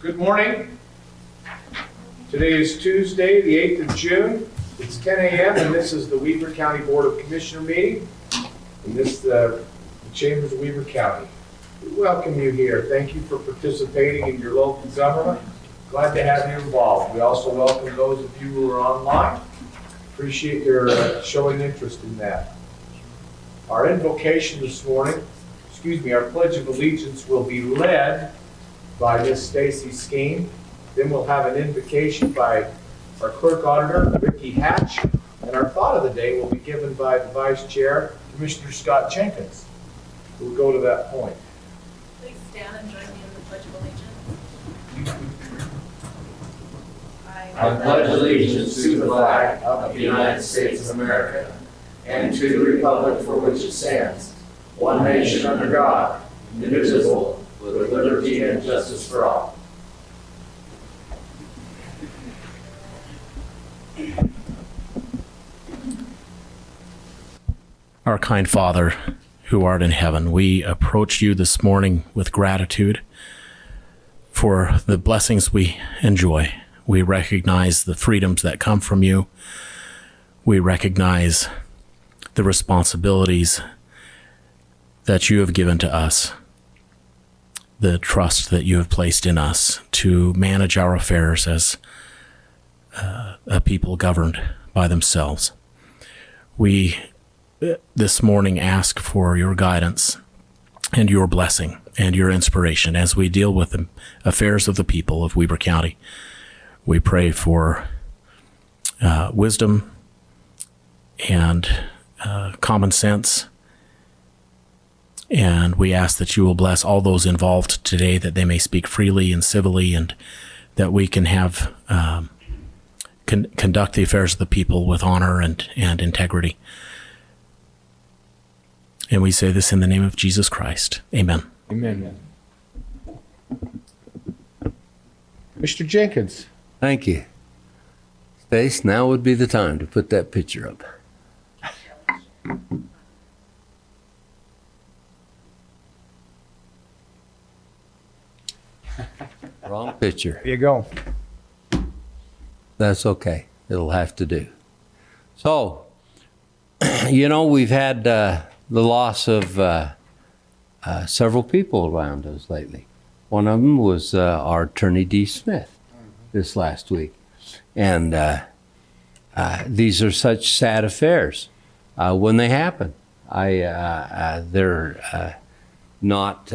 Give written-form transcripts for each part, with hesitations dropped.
Good morning. Today is Tuesday, the 8th of June. It's 10 a.m. and this is the Weber County Board of Commissioner meeting. And this is the Chambers of Weber County. We welcome you here. Thank you for participating in your local government. Glad to have you involved. We also welcome those of you who are online. Appreciate your showing interest in that. Our invocation this morning, our Pledge of Allegiance will be led by Miss Stacy Skeen. Then we'll have an invocation by our clerk auditor, Ricky Hatch. And our thought of the day will be given by the Vice Chair, Commissioner Scott Jenkins. We'll go to that point. Please stand and join me in the Pledge of Allegiance. I pledge allegiance to the flag of the United States of America and to the republic for which it stands, one nation under God, indivisible, with liberty and justice for all. Our kind Father, who art in heaven, we approach you this morning with gratitude for the blessings we enjoy. We recognize the freedoms that come from you. We recognize the responsibilities that you have given to us, the trust that you have placed in us to manage our affairs as a people governed by themselves. We this morning ask for your guidance and your blessing and your inspiration as we deal with the affairs of the people of Weber County. We pray for wisdom and common sense. And we ask that you will bless all those involved today, that they may speak freely and civilly, and that we can have conduct the affairs of the people with honor and integrity. And we say this in the name of Jesus Christ. Amen. Amen. Mr. Jenkins. Thank you. Stace, now would be the time to put that picture up. Wrong picture. Here you go. That's okay. It'll have to do. So, we've had the loss of several people around us lately. One of them was our attorney, D. Smith, this last week. And these are such sad affairs when they happen. They're not,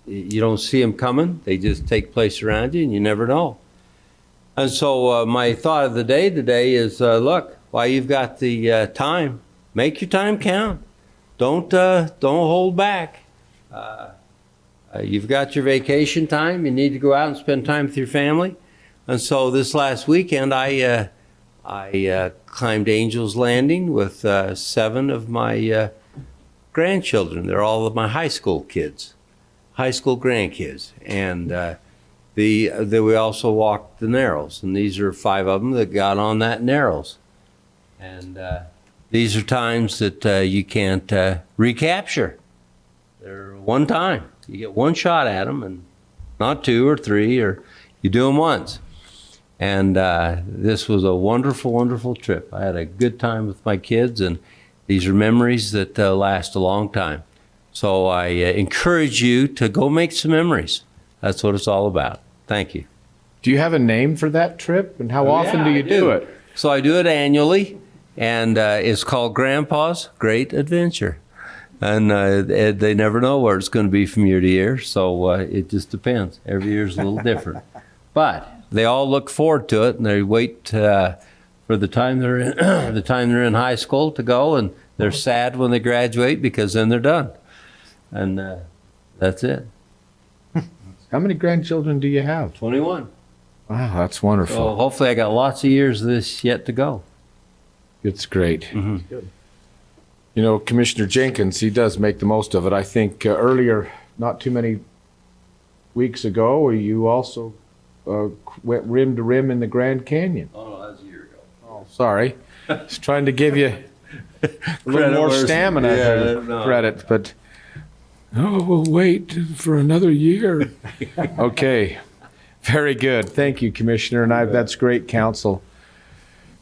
you don't see them coming. They just take place around you and you never know. And so my thought of the day today is, look, while you've got the time, make your time count. Don't hold back. You've got your vacation time. You need to go out and spend time with your family. And so this last weekend, I climbed Angel's Landing with 7 of my grandchildren. They're all of my high school kids, high school grandkids. And we also walked the Narrows. And these are 5 of them that got on that Narrows. And these are times that you can't recapture. They're one time. You get one shot at them, and not 2 or 3, or you do them once. And this was a wonderful, wonderful trip. I had a good time with my kids, and these are memories that last a long time. So I encourage you to go make some memories. That's what it's all about. Thank you. Do you have a name for that trip, and how often do you do it? So I do it annually, and it's called Grandpa's Great Adventure. And they never know where it's going to be from year to year, so it just depends. Every year's a little different. But they all look forward to it, and they wait for the time they're in high school to go, and they're sad when they graduate because then they're done. And that's it. How many grandchildren do you have? 21. Wow, that's wonderful. So hopefully I got lots of years of this yet to go. It's great. Mm-hmm. Good. Commissioner Jenkins, he does make the most of it. I think earlier, not too many weeks ago, you also went rim to rim in the Grand Canyon. Oh, no, that was a year ago. Oh, sorry. Just trying to give you a little more stamina credit, but we'll wait for another year. Okay. Very good. Thank you, Commissioner, and that's great counsel.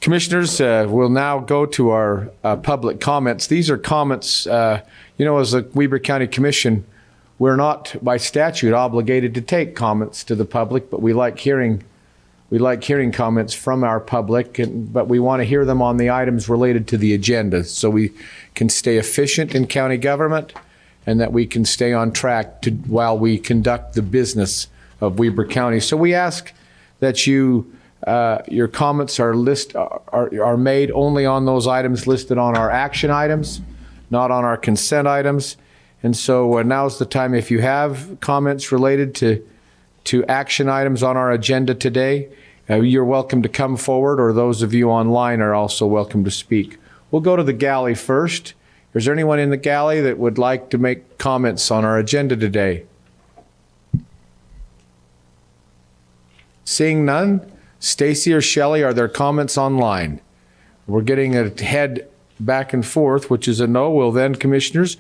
Commissioners, we'll now go to our public comments. These are comments, as a Weber County Commission, we're not by statute obligated to take comments to the public, but we like hearing comments from our public, but we want to hear them on the items related to the agenda so we can stay efficient in county government and that we can stay on track while we conduct the business of Weber County. So we ask that your comments are made only on those items listed on our action items, not on our consent items. And so now's the time, if you have comments related to action items on our agenda today, you're welcome to come forward, or those of you online are also welcome to speak. We'll go to the galley first. Is there anyone in the galley that would like to make comments on our agenda today? Seeing none, Stacy or Shelley, are there comments online? We're getting a head back and forth, which is a no. We'll then, Commissioners,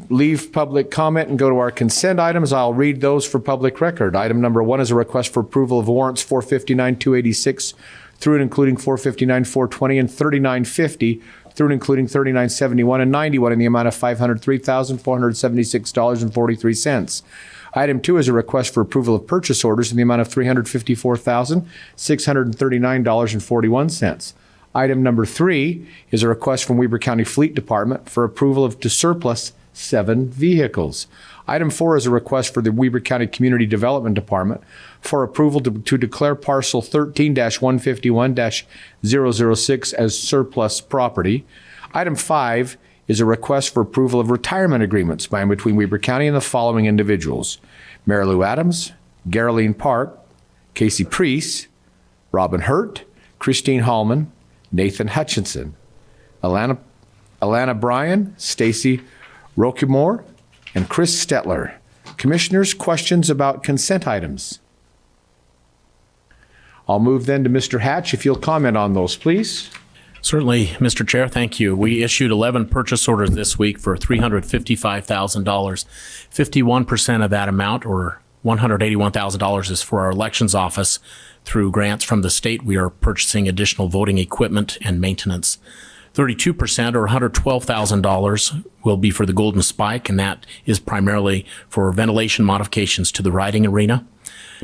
leave public comment and go to our consent items. I'll read those for public record. Item number 1 is a request for approval of warrants 459-286 through and including 459-420 and 3950 through and including 3971 and 91 in the amount of $503,476.43. Item 2 is a request for approval of purchase orders in the amount of $354,639.41. Item number 3 is a request from Weber County Fleet Department for approval to surplus 7 vehicles. Item 4 is a request for the Weber County Community Development Department for approval to declare parcel 13-151-006 as surplus property. Item 5 is a request for approval of retirement agreements by and between Weber County and the following individuals: Mary Lou Adams, Geraldine Park, Casey Priest, Robin Hurt, Christine Hallman, Nathan Hutchinson, Alana Bryan, Stacy Rokimore, and Chris Stetler. Commissioners, questions about consent items? I'll move then to Mr. Hatch, if you'll comment on those, please. Certainly, Mr. Chair, thank you. We issued 11 purchase orders this week for $355,000. 51% of that amount, or $181,000, is for our elections office. Through grants from the state, we are purchasing additional voting equipment and maintenance. 32%, or $112,000, will be for the Golden Spike, and that is primarily for ventilation modifications to the riding arena.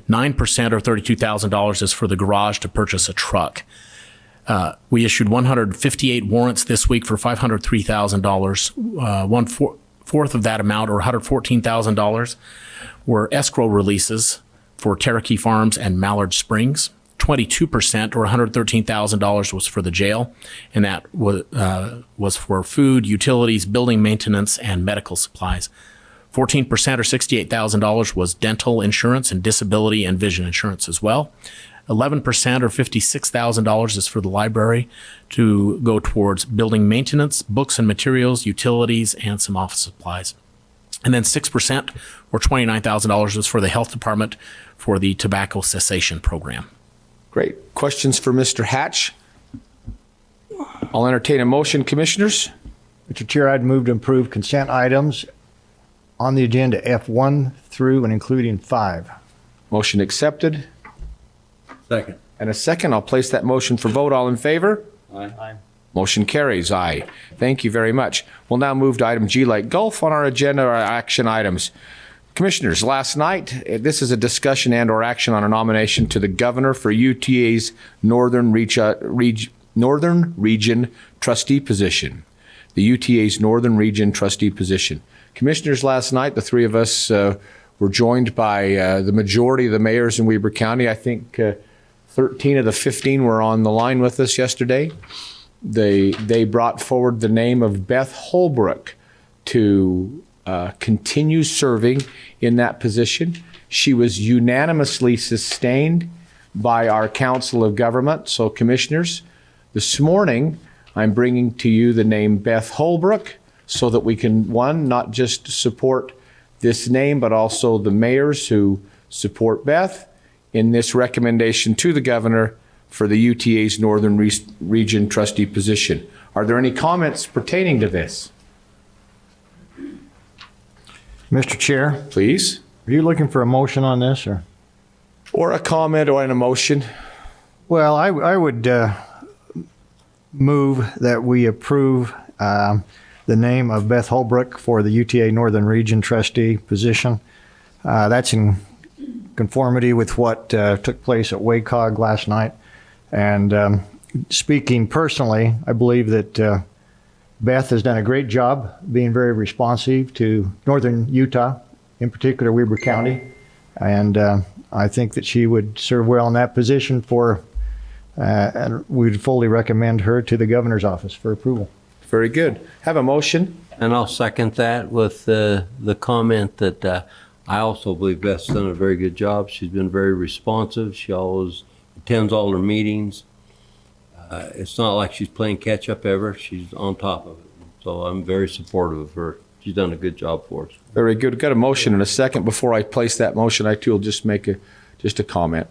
9%, or $32,000, is for the garage to purchase a truck. We issued 158 warrants this week for $503,000. One-fourth of that amount, or $114,000, were escrow releases for Cherokee Farms and Mallard Springs. 22%, or $113,000, was for the jail, and that was for food, utilities, building maintenance, and medical supplies. 14%, or $68,000, was dental insurance and disability and vision insurance as well. 11%, or $56,000, is for the library to go towards building maintenance, books and materials, utilities, and some office supplies. And then 6%, or $29,000, is for the health department for the tobacco cessation program. Great. Questions for Mr. Hatch? I'll entertain a motion, Commissioners. Mr. Chair, I'd move to approve consent items on the agenda F1 through and including 5. Motion accepted. Second. And a second. I'll place that motion for vote. All in favor? Aye. Motion carries. Aye. Thank you very much. We'll now move to item G like golf on our agenda, our action items. Commissioners, last night, this is a discussion and or action on a nomination to the governor for UTA's Northern Region Trustee position. The UTA's Northern Region Trustee position. Commissioners, last night, the three of us were joined by the majority of the mayors in Weber County. I think 13 of the 15 were on the line with us yesterday. They brought forward the name of Beth Holbrook to continue serving in that position. She was unanimously sustained by our Council of Government. So, Commissioners, this morning I'm bringing to you the name Beth Holbrook so that we can, one, not just support this name, but also the mayors who support Beth in this recommendation to the governor for the UTA's Northern Region Trustee position. Are there any comments pertaining to this? Mr. Chair, Please. are you looking for a motion on this, or? Or a comment or an emotion? Well, I would move that we approve the name of Beth Holbrook for the UTA Northern Region trustee position. That's in conformity with what took place at WACOG last night. And speaking personally, I believe that Beth has done a great job being very responsive to Northern Utah, in particular Weber County. And I think that she would serve well in that position and we'd fully recommend her to the governor's office for approval. Very good. Have a motion? And I'll second that with the comment that I also believe Beth's done a very good job. She's been very responsive. She always attends all her meetings. It's not like she's playing catch up ever. She's on top of it. So I'm very supportive of her. She's done a good job for us. Very good. Got a motion and a second. Before I place that motion, I too will just make a comment.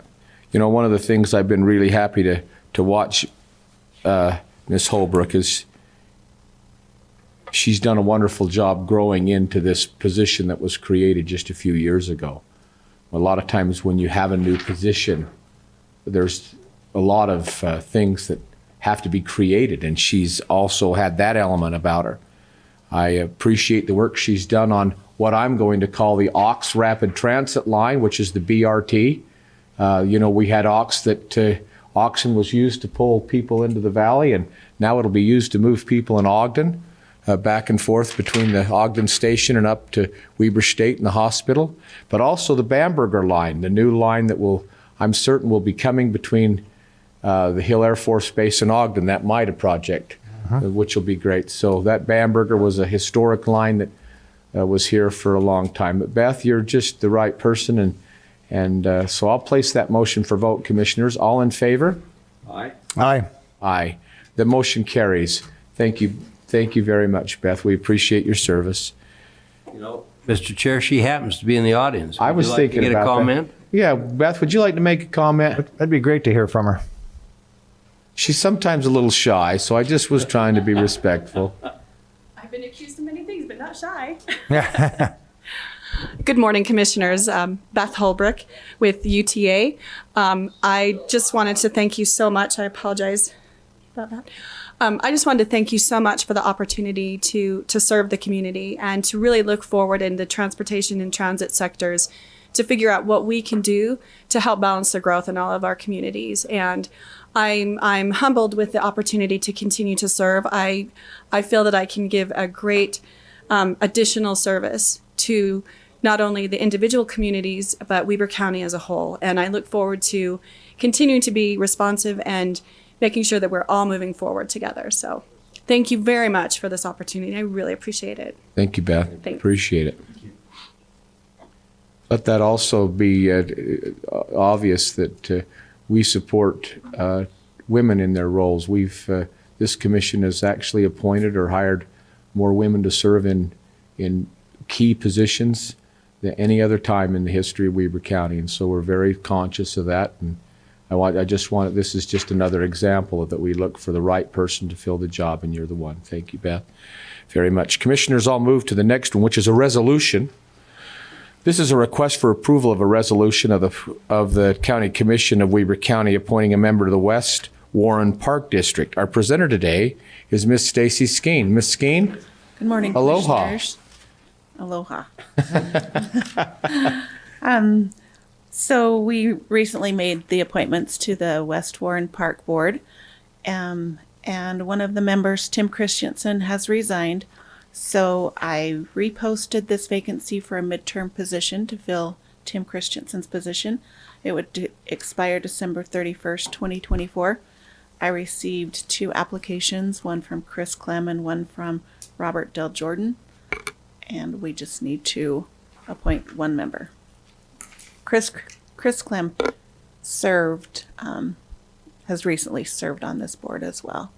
You know, one of the things I've been really happy to watch Ms. Holbrook is she's done a wonderful job growing into this position that was created just a few years ago. A lot of times when you have a new position, there's a lot of things that have to be created, and she's also had that element about her. I appreciate the work she's done on what I'm going to call the Ox Rapid Transit Line, which is the BRT. You know, we had oxen was used to pull people into the valley, and now it'll be used to move people in Ogden, back and forth between the Ogden station and up to Weber State and the hospital. But also the Bamberger line, the new line that I'm certain will be coming between the Hill Air Force Base and Ogden, that MITA project, which will be great. So that Bamberger was a historic line that was here for a long time. But Beth, you're just the right person, and so I'll place that motion for vote, Commissioners. All in favor? Aye. Aye. Aye. The motion carries. Thank you. Thank you very much, Beth. We appreciate your service. You know, Mr. Chair, she happens to be in the audience. I was Would you like thinking to get about a comment? that. Yeah, Beth, would you like to make a comment? That'd be great to hear from her. She's sometimes a little shy, so I just was trying to be respectful. I've been accused of many things, but not shy. Yeah. Good morning, Commissioners. Beth Holbrook with UTA. I just wanted to thank you so much. I apologize about that. I just wanted to thank you so much for the opportunity to serve the community and to really look forward in the transportation and transit sectors to figure out what we can do to help balance the growth in all of our communities. And I'm humbled with the opportunity to continue to serve. I feel that I can give a great additional service to not only the individual communities, but Weber County as a whole. And I look forward to continuing to be responsive and making sure that we're all moving forward together. So thank you very much for this opportunity. I really appreciate it. Thank you, Beth. Thanks. Appreciate it. Let that also be obvious that we support women in their roles. This commission has actually appointed or hired more women to serve in key positions than any other time in the history of Weber County, and so we're very conscious of that. And this is just another example of that we look for the right person to fill the job, and you're the one. Thank you, Beth, very much. Commissioners, I'll move to the next one, which is a resolution. This is a request for approval of a resolution of the County Commission of Weber County appointing a member to the West Warren Park District. Our presenter today is Miss Stacy Skeen. Miss Skeen? Good morning, Aloha. Commissioners. Aloha. So we recently made the appointments to the West Warren Park Board, and one of the members, Tim Christensen, has resigned. So I reposted this vacancy for a midterm position to fill Tim Christensen's position. It would expire December 31st, 2024. I received 2 applications, one from Chris Clem and one from Robert Del Jordan, and we just need to appoint one member. Chris Clem has recently served on this board as well.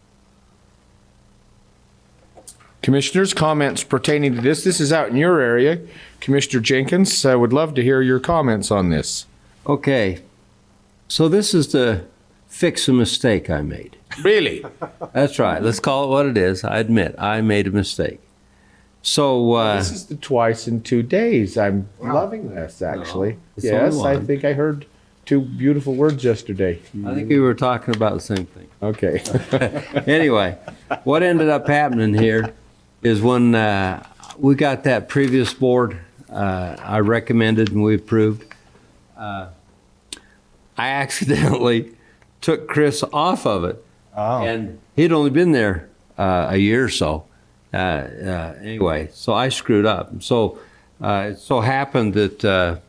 Commissioners, comments pertaining to this. This is out in your area. Commissioner Jenkins, I would love to hear your comments on this. Okay. So this is to fix a mistake I made. Really? That's right. Let's call it what it is. I admit I made a mistake. So This is the twice in 2 days. I'm loving this, actually. it's Yes, only I one. think I heard two beautiful words yesterday. I think we were talking about the same thing. Okay. Anyway, what ended up happening here is when we got that previous board I recommended and we approved, I accidentally took Chris off of it. Oh. And he'd only been there a year or so. Anyway, so I screwed up. So it so happened that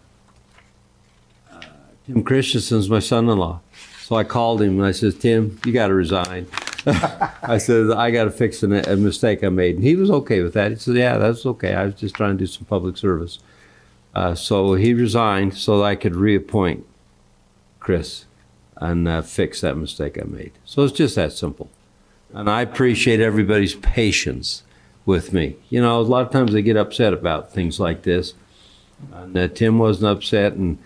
Tim Christensen's my son-in-law. So I called him and I said, Tim, you got to resign. I said, I got to fix a mistake I made. And he was okay with that. He said, yeah, that's okay. I was just trying to do some public service. So he resigned so that I could reappoint Chris and fix that mistake I made. So it's just that simple. And I appreciate everybody's patience with me. You know, a lot of times they get upset about things like this. And Tim wasn't upset, and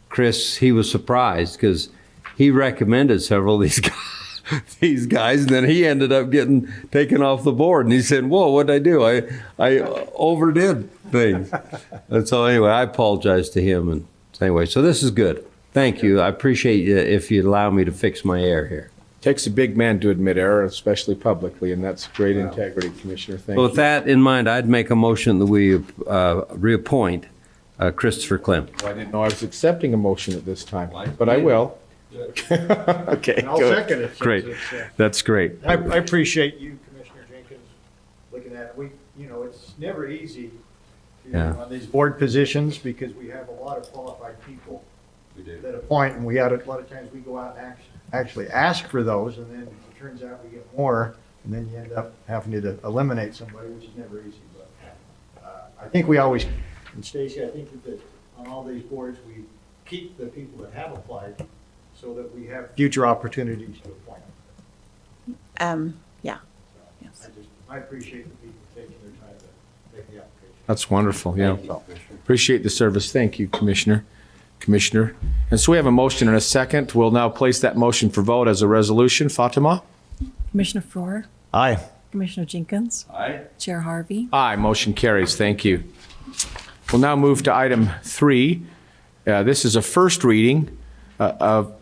Chris, he was surprised because he recommended several of these guys, and then he ended up getting taken off the board. And he said, whoa, what'd I do? I overdid things. And so anyway, I apologize to him. And anyway, so this is good. Thank you. I appreciate you if you allow me to fix my error here. Takes a big man to admit error, especially publicly, and that's great integrity, Commissioner. Thank So you. with that in mind, I'd make a motion that we reappoint Christopher Clem. I didn't know I was accepting a motion at this time, but I will. Okay, And I'll good. second it. since Great. it's, That's great. I appreciate you, Commissioner Jenkins, looking at it. It's never easy on these board positions because we have a lot of qualified people that appoint, and a lot of times we go out and actually ask for those, and then it turns out we get more, and then you end up having to eliminate somebody, which is never easy. But I think we always, and Stacy, I think that on all these boards, we keep the people that have applied so that we have future opportunities to appoint them. Yeah. Yes. I appreciate the people taking their time to make the application. That's wonderful, yeah. Appreciate the service. Thank you, Commissioner. And so we have a motion and a second. We'll now place that motion for vote as a resolution. Fatima? Commissioner Faur, Aye. Commissioner Jenkins, Aye. Chair Harvey. Aye, motion carries. Thank you. We'll now move to item 3. This is a first reading of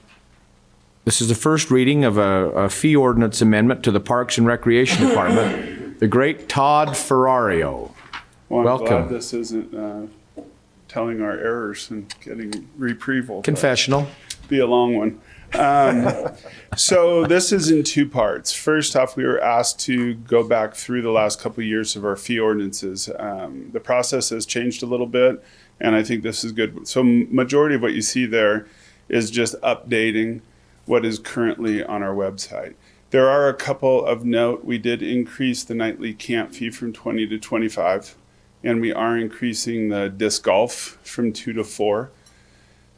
a fee ordinance amendment to the Parks and Recreation Department. The great Todd Ferrario. Well, I'm Welcome. glad this isn't telling our errors and getting reprieval. but Confessional. Be a long one. So this is in two parts. First off, we were asked to go back through the last couple of years of our fee ordinances. The process has changed a little bit, and I think this is good. So majority of what you see there is just updating what is currently on our website. There are a couple of note. We did increase the nightly camp fee from 20 to 25. And we are increasing the disc golf from 2 to 4.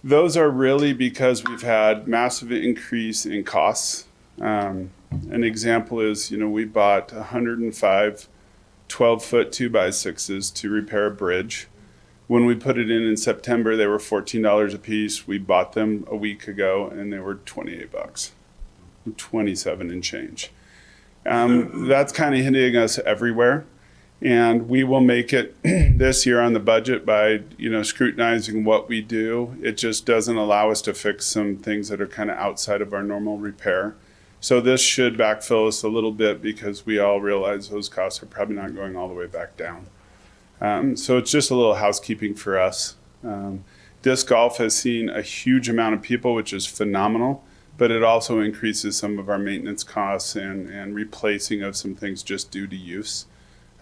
Those are really because we've had massive increase in costs. An example is, we bought 105 12-foot 2x6s to repair a bridge. When we put it in September, they were $14 a piece. We bought them a week ago, and they were $28, 27 and change. That's kind of hitting us everywhere. And we will make it this year on the budget by, scrutinizing what we do. It just doesn't allow us to fix some things that are kind of outside of our normal repair. So this should backfill us a little bit because we all realize those costs are probably not going all the way back down. So it's just a little housekeeping for us. Disc golf has seen a huge amount of people, which is phenomenal, but it also increases some of our maintenance costs and replacing of some things just due to use.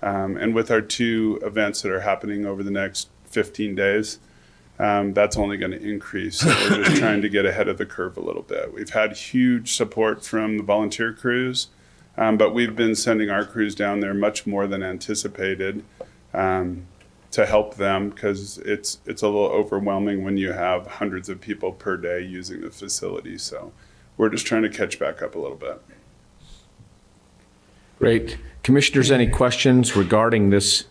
And with our 2 events that are happening over the next 15 days, that's only going to increase. So we're just trying to get ahead of the curve a little bit. We've had huge support from the volunteer crews, but we've been sending our crews down there much more than anticipated to help them because it's a little overwhelming when you have hundreds of people per day using the facility. So we're just trying to catch back up a little bit. Great. Commissioners, any questions regarding these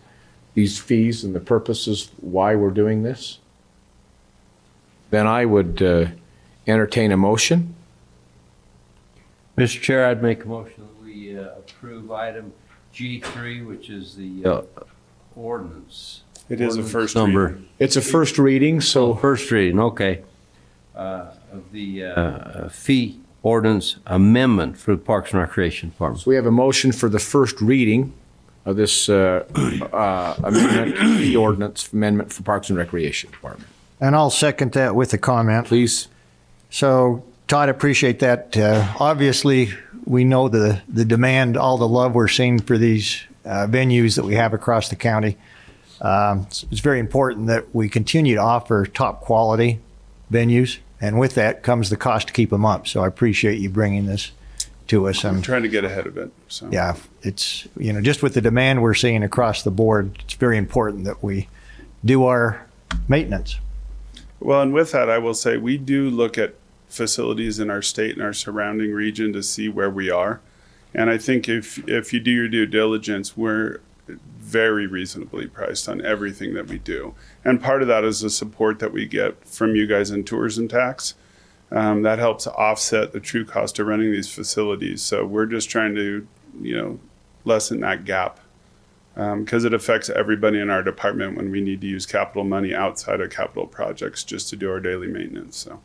fees and the purposes why we're doing this? Then I would entertain a motion. Mr. Chair, I'd make a motion that we approve item G3, which is the ordinance. It is a first number. reading. It's a first reading, so First reading, okay. of the fee ordinance amendment for the Parks and Recreation Department. So we have a motion for the first reading of this amendment, the ordinance amendment for Parks and Recreation Department. And I'll second that with a comment. Please. So, Todd, appreciate that. Obviously, we know the demand, all the love we're seeing for these venues that we have across the county. It's very important that we continue to offer top quality venues, and with that comes the cost to keep them up. So I appreciate you bringing this to us. I'm trying to get ahead of it. So Yeah, it's, just with the demand we're seeing across the board, it's very important that we do our maintenance. Well, and with that, I will say we do look at facilities in our state and our surrounding region to see where we are. And I think if you do your due diligence, we're very reasonably priced on everything that we do. And part of that is the support that we get from you guys in tourism tax. That helps offset the true cost of running these facilities. So we're just trying to, lessen that gap because it affects everybody in our department when we need to use capital money outside of capital projects just to do our daily maintenance. So.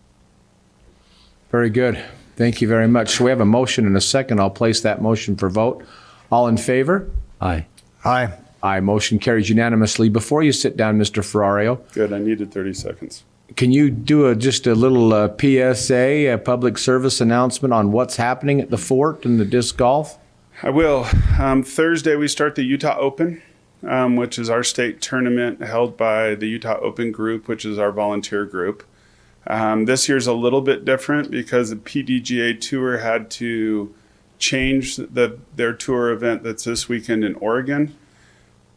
Very good. Thank you very much. So we have a motion and a second. I'll place that motion for vote. All in favor? Aye. Aye. Aye. Motion carries unanimously. Before you sit down, Mr. Ferrario, Good. I needed 30 seconds. can you do just a little PSA, a public service announcement on what's happening at the fort and the disc golf? I will. Thursday, we start the Utah Open, which is our state tournament held by the Utah Open Group, which is our volunteer group. This year's a little bit different because the PDGA Tour had to change their tour event that's this weekend in Oregon.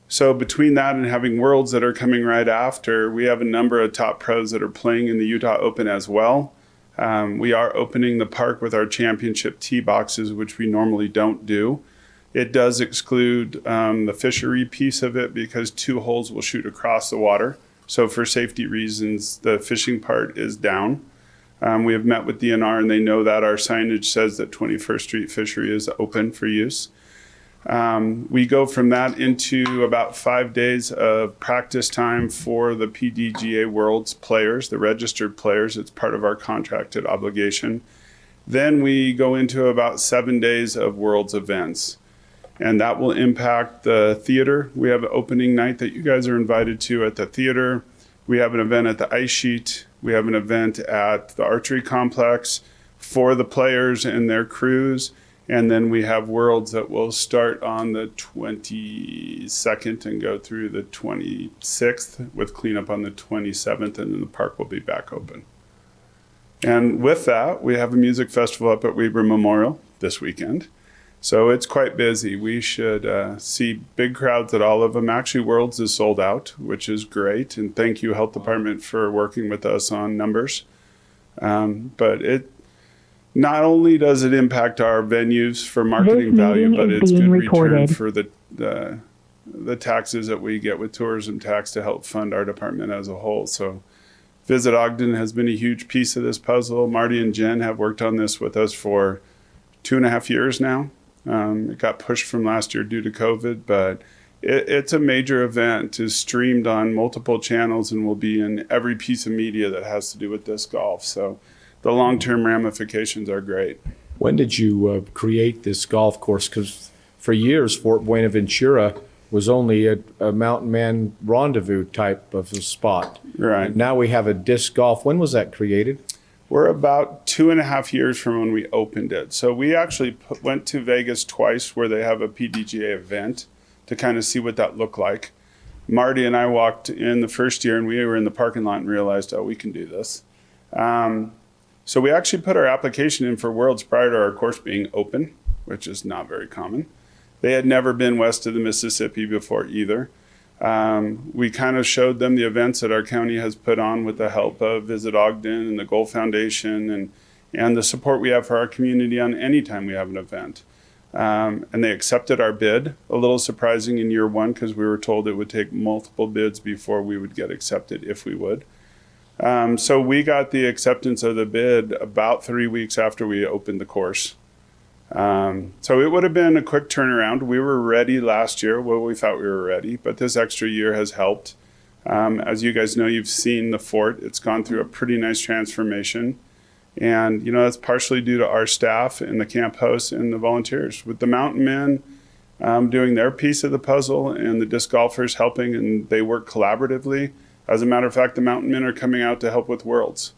So between that and having Worlds that are coming right after, we have a number of top pros that are playing in the Utah Open as well. We are opening the park with our championship tee boxes, which we normally don't do. It does exclude the fishery piece of it because 2 holes will shoot across the water. So for safety reasons, the fishing part is down. We have met with DNR and they know that our signage says that 21st Street Fishery is open for use. We go from that into about 5 days of practice time for the PDGA Worlds players, the registered players. It's part of our contracted obligation. Then we go into about 7 days of Worlds events. And that will impact the theater. We have an opening night that you guys are invited to at the theater. We have an event at the ice sheet. We have an event at the archery complex for the players and their crews. And then we have Worlds that will start on the 22nd and go through the 26th with cleanup on the 27th, and then the park will be back open. And with that, we have a music festival up at WEBER Memorial this weekend. So it's quite busy. We should see big crowds at all of them. Actually, Worlds is sold out, which is great. And thank you, Health Department, for working with us on numbers. But it not only does it impact our venues for marketing value, but it's good return for the taxes that we get with tourism tax to help fund our department as a whole. So Visit Ogden has been a huge piece of this puzzle. Marty and Jen have worked on this with us for 2.5 years now. It got pushed from last year due to COVID, but it's a major event. It's streamed on multiple channels and will be in every piece of media that has to do with disc golf. So the long-term ramifications are great. When did you create this golf course? Because for years, Fort Buenaventura was only a mountain man rendezvous type of a spot. Right. And now we have a disc golf. When was that created? We're about 2.5 years from when we opened it. So we actually went to Vegas twice where they have a PDGA event to kind of see what that looked like. Marty and I walked in the first year and we were in the parking lot and realized, oh, we can do this. So we actually put our application in for Worlds prior to our course being open, which is not very common. They had never been west of the Mississippi before either. We kind of showed them the events that our county has put on with the help of Visit Ogden and the Gold Foundation and the support we have for our community on any time we have an event. And they accepted our bid, a little surprising in year one because we were told it would take multiple bids before we would get accepted if we would. So we got the acceptance of the bid about 3 weeks after we opened the course. So it would have been a quick turnaround. We were ready last year. Well, we thought we were ready, but this extra year has helped. As you guys know, you've seen the fort. It's gone through a pretty nice transformation. And, you know, that's partially due to our staff and the camp hosts and the volunteers. With the mountain men doing their piece of the puzzle and the disc golfers helping, and they work collaboratively. As a matter of fact, the mountain men are coming out to help with Worlds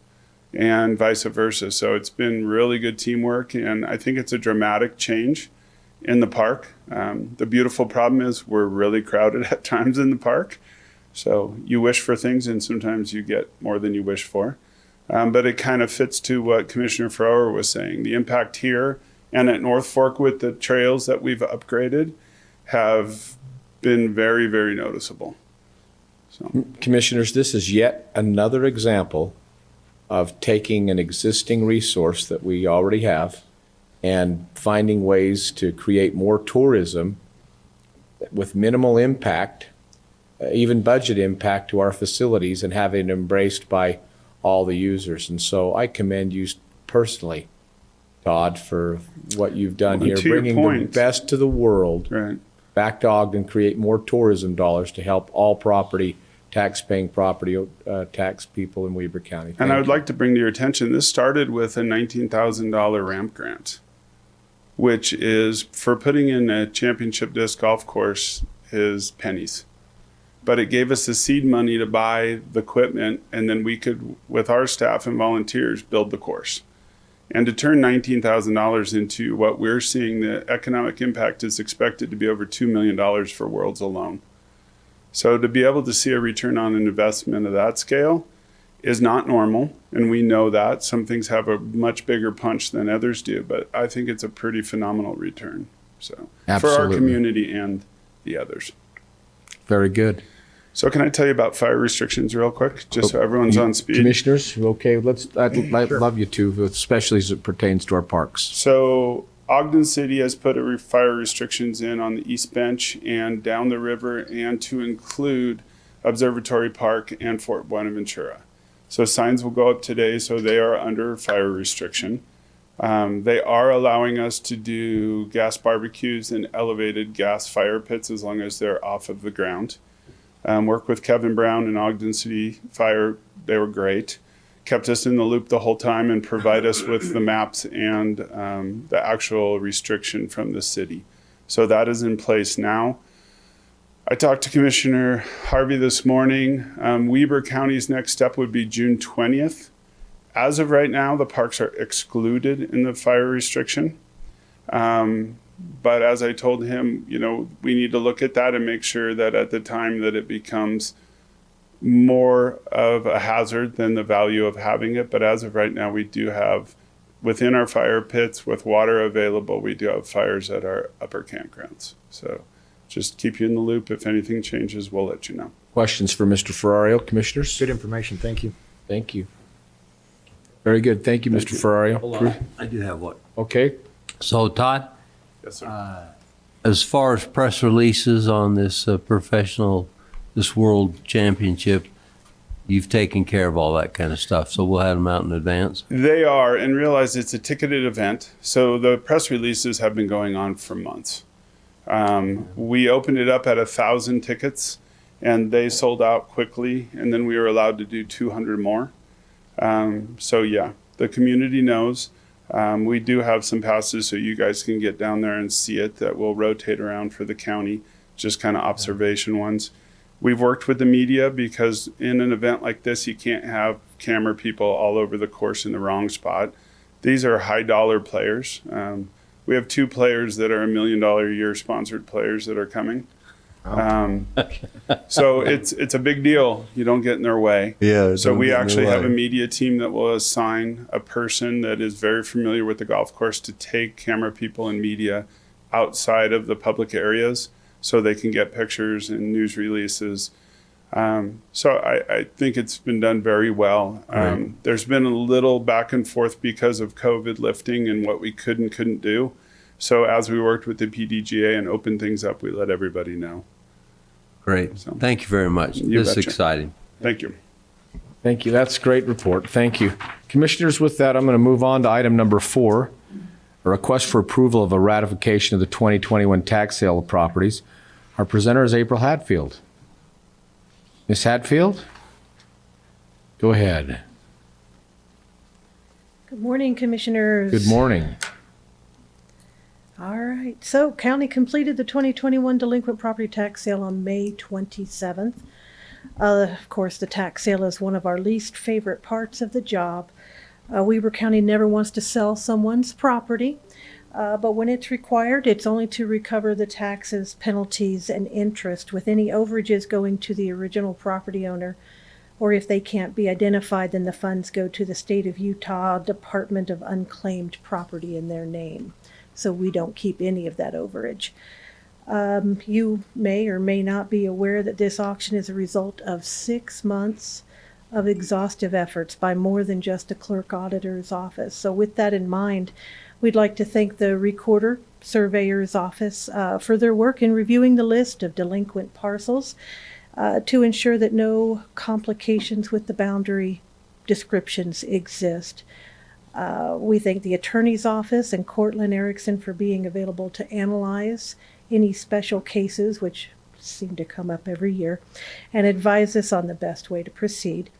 and vice versa. So it's been really good teamwork, and I think it's a dramatic change in the park. The beautiful problem is we're really crowded at times in the park. So you wish for things, and sometimes you get more than you wish for. But it kind of fits to what Commissioner Frower was saying. The impact here and at North Fork with the trails that we've upgraded have been very, very noticeable. So. Commissioners, this is yet another example of taking an existing resource that we already have and finding ways to create more tourism with minimal impact, even budget impact to our facilities, and have it embraced by all the users. And so I commend you personally, Todd, for what you've done here, bringing the best to the world back to Ogden, create more tourism dollars to help all tax-paying property tax people in Weber County. And I would like to bring to your attention, this started with a $19,000 ramp grant, which is for putting in a championship disc golf course is pennies. But it gave us the seed money to buy the equipment, and then we could, with our staff and volunteers, build the course. And to turn $19,000 into what we're seeing, the economic impact is expected to be over $2 million for Worlds alone. So to be able to see a return on an investment of that scale is not normal, and we know that. Some things have a much bigger punch than others do, but I think it's a pretty phenomenal return. So Absolutely. For our community and the others. Very good. So can I tell you about fire restrictions real quick, just so everyone's on speed? Commissioners, okay, I'd love you to, especially as it pertains to our parks. So Ogden City has put fire restrictions in on the East Bench and down the river, and to include Observatory Park and Fort Buenaventura. So signs will go up today, so they are under fire restriction. They are allowing us to do gas barbecues and elevated gas fire pits as long as they're off of the ground. Work with Kevin Brown and Ogden City Fire. They were great. Kept us in the loop the whole time and provide us with the maps and the actual restriction from the city. So that is in place now. I talked to Commissioner Harvey this morning. Weber County's next step would be June 20th. As of right now, the parks are excluded in the fire restriction. But as I told him, you know, we need to look at that and make sure that at the time that it becomes more of a hazard than the value of having it. But as of right now, we do have, within our fire pits with water available, we do have fires at our upper campgrounds. So just keep you in the loop. If anything changes, we'll let you know. Questions for Mr. Ferrario, commissioners? Good information. Thank you. Thank you. Very good. Thank you, Mr. Ferrario. I do have one. Okay. So Todd, Yes, sir. as far as press releases on this this world championship, you've taken care of all that kind of stuff, so we'll have them out in advance. They are, and realize it's a ticketed event. So the press releases have been going on for months. We opened it up at 1,000 tickets, and they sold out quickly, and then we were allowed to do 200 more. So yeah, the community knows. We do have some passes so you guys can get down there and see it that will rotate around for the county, just kind of observation ones. We've worked with the media because in an event like this, you can't have camera people all over the course in the wrong spot. These are high dollar players. We have 2 players that are $1 million a year sponsored players that are coming. So it's a big deal. You don't get in their way. Yeah. So we actually have a media team that will assign a person that is very familiar with the golf course to take camera people and media outside of the public areas so they can get pictures and news releases. So I think it's been done very well. There's been a little back and forth because of COVID lifting and what we could and couldn't do. So as we worked with the PDGA and opened things up, we let everybody know. Great. So, Thank you very much. You This is betcha. exciting. Thank you. Thank you. That's a great report. Thank you. Commissioners, with that, I'm going to move on to item number 4, a request for approval of a ratification of the 2021 tax sale of properties. Our presenter is April Hatfield. Ms. Hatfield? Go ahead. Good morning, Commissioners. Good morning. All right, so county completed the 2021 delinquent property tax sale on May 27th. Of course, the tax sale is one of our least favorite parts of the job. Weber County never wants to sell someone's property, but when it's required, it's only to recover the taxes, penalties, and interest, with any overages going to the original property owner, or if they can't be identified, then the funds go to the state of Utah Department of Unclaimed Property in their name. So we don't keep any of that overage. You may or may not be aware that this auction is a result of 6 months of exhaustive efforts by more than just a clerk auditor's office. So with that in mind, we'd like to thank the recorder surveyor's office for their work in reviewing the list of delinquent parcels to ensure that no complications with the boundary descriptions exist. We thank the attorney's office and Cortland Erickson for being available to analyze any special cases, which seem to come up every year, and advise us on the best way to proceed.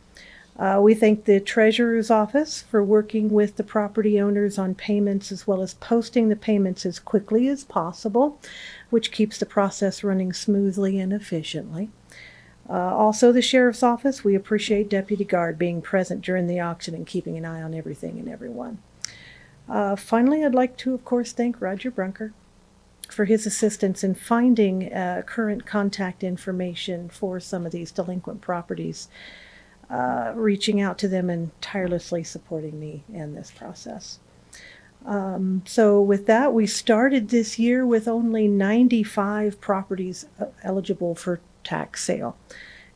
We thank the treasurer's office for working with the property owners on payments, as well as posting the payments as quickly as possible, which keeps the process running smoothly and efficiently. Also, the sheriff's office, we appreciate Deputy Guard being present during the auction and keeping an eye on everything and everyone. Finally, I'd like to, of course, thank Roger Brunker for his assistance in finding current contact information for some of these delinquent properties, reaching out to them and tirelessly supporting me in this process. So with that, we started this year with only 95 properties eligible for tax sale,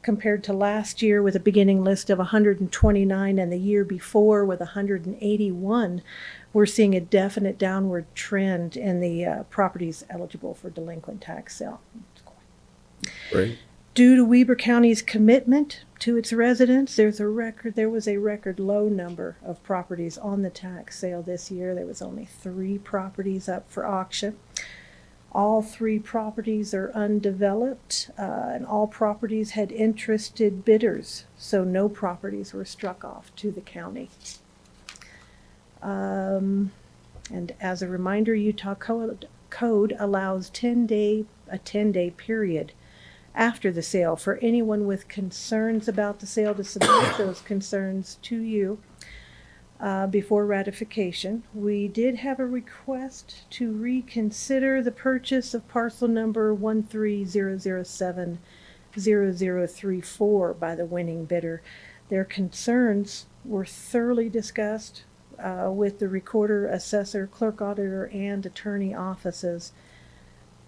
compared to last year with a beginning list of 129 and the year before with 181. We're seeing a definite downward trend in the properties eligible for delinquent tax sale. Great. Due to Weber County's commitment to its residents, there was a record low number of properties on the tax sale this year. There was only 3 properties up for auction. All 3 properties are undeveloped, and all properties had interested bidders, so no properties were struck off to the county. And as a reminder, Utah code allows a 10-day period after the sale for anyone with concerns about the sale to submit those concerns to you before ratification. We did have a request to reconsider the purchase of parcel number 130070034 by the winning bidder. Their concerns were thoroughly discussed with the recorder, assessor, clerk auditor, and attorney offices.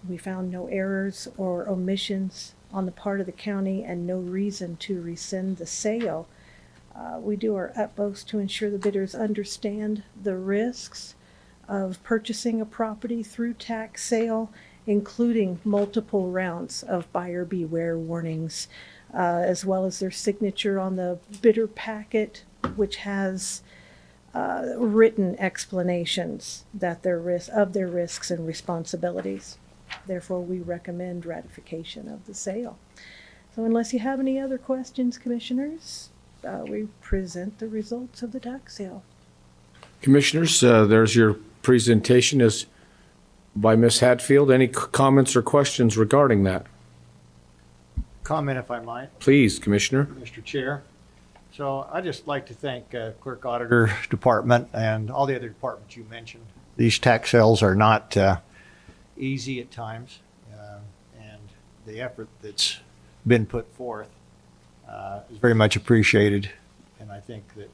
We found no errors or omissions on the part of the county and no reason to rescind the sale. We do our utmost to ensure the bidders understand the risks of purchasing a property through tax sale, including multiple rounds of buyer beware warnings, as well as their signature on the bidder packet, which has written explanations that their risks and responsibilities. Therefore, we recommend ratification of the sale. So unless you have any other questions, Commissioners, we present the results of the tax sale. Commissioners, there's your presentation is by Ms. Hatfield. Any comments or questions regarding that? Comment if I might, Please, Commissioner. Mr. Chair. So I'd just like to thank Clerk Auditor Department and all the other departments you mentioned. These tax sales are not easy at times, and the effort that's been put forth is very much appreciated. And I think that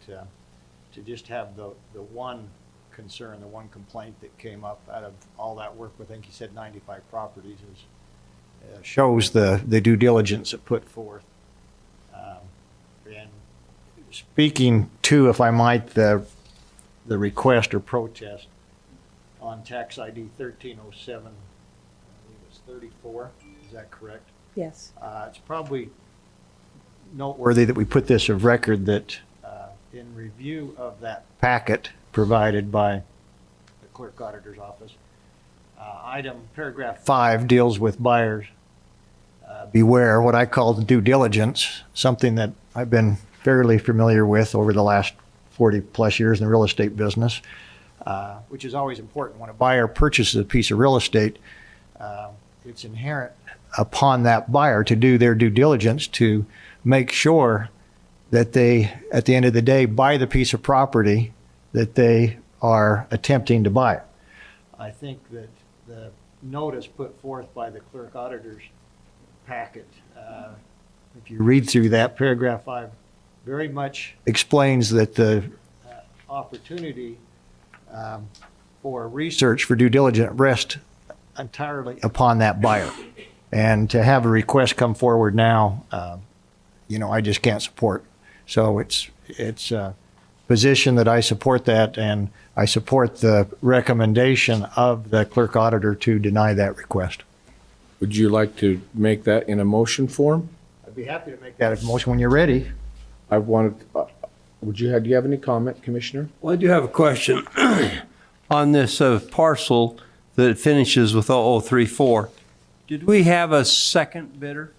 to just have the one concern, the one complaint that came up out of all that work, I think you said 95 properties, is shows the due diligence it put forth. And speaking to, if I might, the request or protest on tax ID 1307, I believe it's 34, is that correct? Yes. It's probably noteworthy that we put this of record that in review of that packet provided by the Clerk Auditor's Office, paragraph 5 deals with buyers beware, what I call the due diligence, something that I've been fairly familiar with over the last 40-plus years in the real estate business, which is always important. When a buyer purchases a piece of real estate, it's inherent upon that buyer to do their due diligence to make sure that they, at the end of the day, buy the piece of property that they are attempting to buy. I think that the notice put forth by the clerk auditor's packet, if you read through that, paragraph 5 very much explains that the opportunity for research for due diligence rests entirely upon that buyer. And to have a request come forward now, I just can't support. So it's a position that I support that, and I support the recommendation of the clerk auditor to deny that request. Would you like to make that in a motion form? I'd be happy to make that a motion when you're ready. I wanted, do you have any comment, Commissioner? Well, I do have a question on this parcel that finishes with 0034. Did we have a second bidder?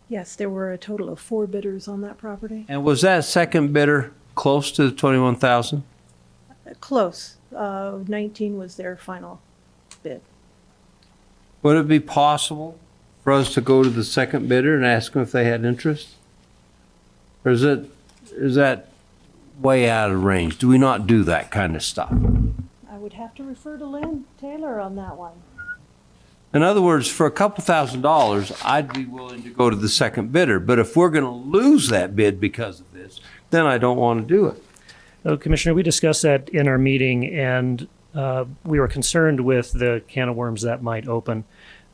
Yes, there were a total of 4 bidders on that property. And was that second bidder close to the 21,000? Close. 19 was their final bid. Would it be possible for us to go to the second bidder and ask them if they had interest? Or is that way out of range? Do we not do that kind of stuff? I would have to refer to Lynn Taylor on that one. In other words, for a couple $1,000s, I'd be willing to go to the second bidder. But if we're going to lose that bid because of this, then I don't want to do it. Oh, Commissioner, we discussed that in our meeting, and we were concerned with the can of worms that might open.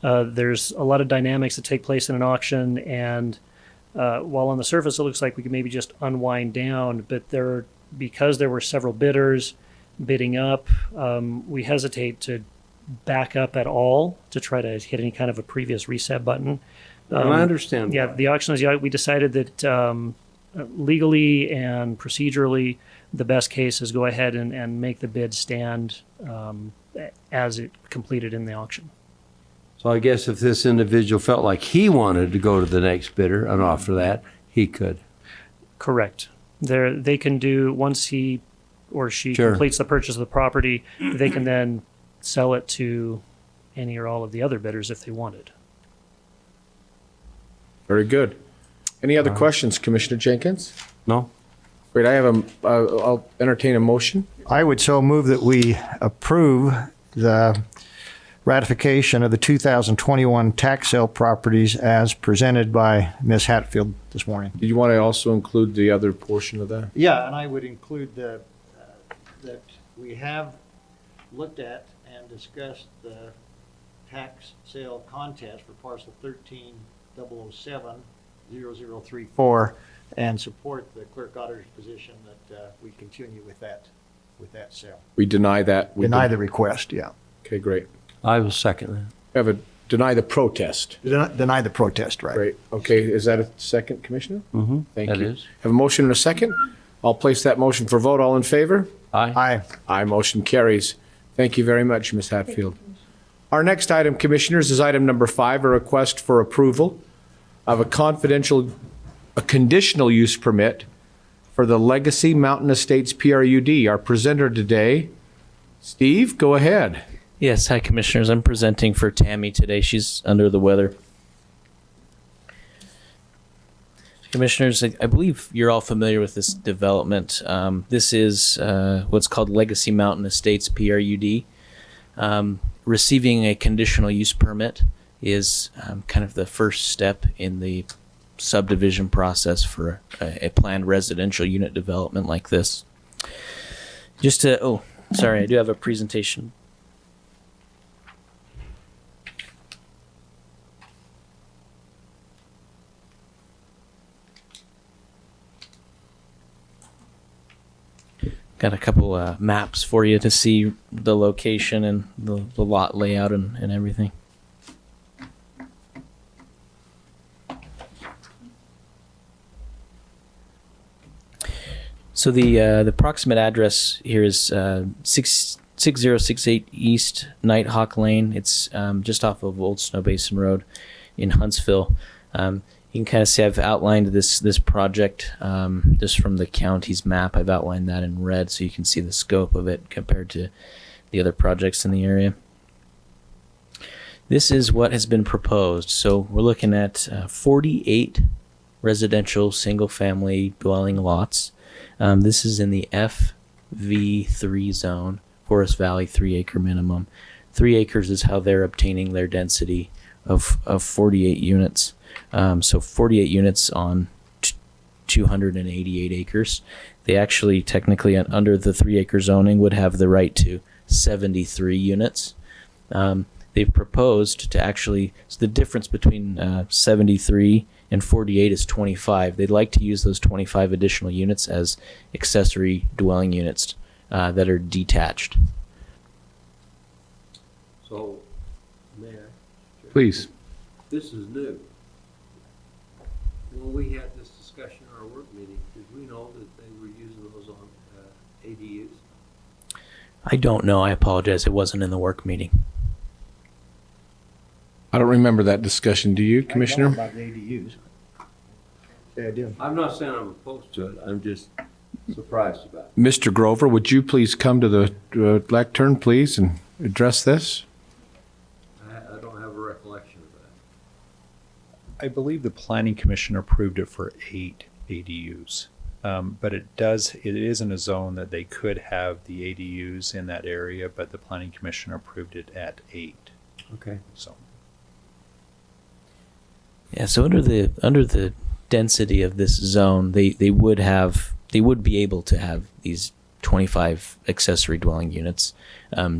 There's a lot of dynamics that take place in an auction, and while on the surface it looks like we could maybe just unwind down, but because there were several bidders bidding up, we hesitate to back up at all to try to hit any kind of a previous reset button. I understand. Yeah, the auction is, we decided that legally and procedurally, the best case is go ahead and make the bid stand as it completed in the auction. So I guess if this individual felt like he wanted to go to the next bidder and offer that, he could. Correct. They can do, once he or she Sure. completes the purchase of the property, they can then sell it to any or all of the other bidders if they wanted. Very good. Any other questions, Commissioner Jenkins? No? Great, I'll entertain a motion. I would so move that we approve the ratification of the 2021 tax sale properties as presented by Ms. Hatfield this morning. Do you want to also include the other portion of that? Yeah, and I would include that we have looked at and discussed the tax sale contest for parcel 13-007-0034 and support the clerk auditor's position that we continue with that sale. We deny that. Deny the request, yeah. Okay, great. I will second that. Have a deny the protest. Deny the protest, right. Great. Okay, is that a second, Commissioner? Mm-hmm. Thank That you. is. Have a motion and a second. I'll place that motion for vote. All in favor? Aye. Aye. Aye, motion carries. Thank you very much, Ms. Hatfield. Our next item, Commissioners, is item number 5, a request for approval of a conditional use permit for the Legacy Mountain Estates PRUD. Our presenter today, Steve, go ahead. Yes, hi Commissioners. I'm presenting for Tammy today. She's under the weather. Commissioners, I believe you're all familiar with this development. This is what's called Legacy Mountain Estates PRUD. Receiving a conditional use permit is kind of the first step in the subdivision process for a planned residential unit development like this. Sorry, I do have a presentation. Got a couple maps for you to see the location and the lot layout and everything. So the approximate address here is 6068 East Nighthawk Lane. It's just off of Old Snow Basin Road in Huntsville. You can kind of see I've outlined this project just from the county's map. I've outlined that in red so you can see the scope of it compared to the other projects in the area. This is what has been proposed. So we're looking at 48 residential single-family dwelling lots. This is in the FV3 zone, Forest Valley 3-acre minimum. 3 acres is how they're obtaining their density of 48 units. So 48 units on 288 acres. They actually technically under the 3-acre zoning would have the right to 73 units. They've proposed to actually, so the difference between 73 and 48 is 25. They'd like to use those 25 additional units as accessory dwelling units that are detached. So, Mayor, Please. this is new. When we had this discussion in our work meeting, did we know that they were using those on ADUs? I don't know. I apologize. It wasn't in the work meeting. I don't remember that discussion. Do you, Commissioner? About the ADUs. Yeah, I do. I'm not saying I'm opposed to it. I'm just surprised about it. Mr. Grover, would you please come to the lectern, please, and address this? I don't have a recollection of that. I believe the Planning Commission approved it for 8 ADUs. But it is in a zone that they could have the ADUs in that area, but the Planning Commission approved it at 8. Okay. So. Yeah, so under the density of this zone, they would be able to have these 25 accessory dwelling units